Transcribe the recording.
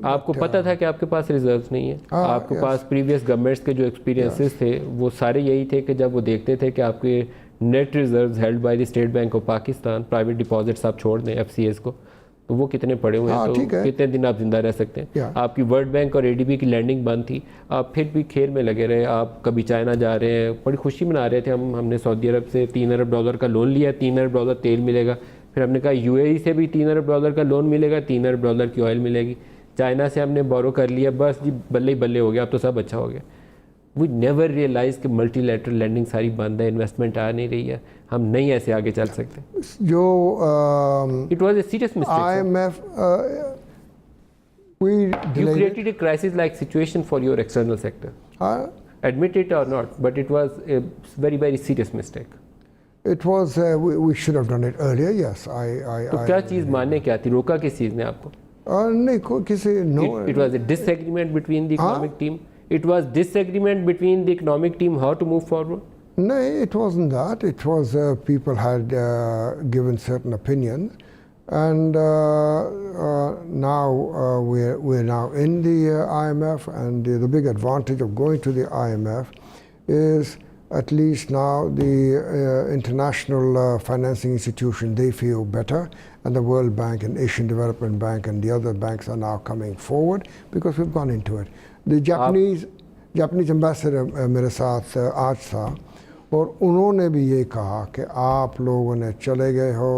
आपको पता था कि आपके पास रिजर्व्स नहीं है। आपके पास प्रीवियस गवर्नमेंट्स के जो एक्सपीरियंसेस थे वो सारे यही थे कि जब वो देखते थे कि आपके net reserves held by the state bank of Pakistan, private deposits आप छोड़ दें एफसीएस को, तो वो कितने पड़े हुए हैं, तो कितने दिन आप जिंदा रह सकते हैं। आपकी वर्ल्ड बैंक और एडीबी की लैंडिंग बंद थी, आप फिर भी खेल में लगे रहे। आप कभी चाइना जा रहे हैं, बड़ी खुशी मना रहे थे। हमने सऊदी अरब से $3 अरब का लोन लिया, $3 अरब तेल मिलेगा। फिर हमने कहा यूएई से भी $3 अरब का लोन मिलेगा, $3 अरब की ऑयल मिलेगी। चाइना से हमने बोरो कर लिया, बस जी बल्ले ही बल्ले हो गया, अब तो सब अच्छा हो गया। वी नेवर रियलाइज कि मल्टीलैटरल लैंडिंग सारी बंद है, इन्वेस्टमेंट आ नहीं रही है, हम नहीं ऐसे आगे चल सकते। जो it was a serious mistake. IMF you created a crisis like situation for your external sector. Admit it or not, but it was a very serious mistake. It was we should have done it earlier. Yes, तो क्या चीज़ मानने क्या थी, रोका किस चीज़ ने आपको? नहीं किसी no. It was a disagreement between the economic team. It was disagreement between the economic team how to move forward. No, it wasn't that. It was people had given certain opinions, and now we're now in the IMF, and the big advantage of going to the IMF is at least now the international financing institution, they feel better, and the World Bank and Asian Development Bank and the other banks are now coming forward because we've gone into it. The Japanese ambassador मेरे साथ आज था, और उन्होंने भी ये कहा कि आप लोगों ने चले गए हो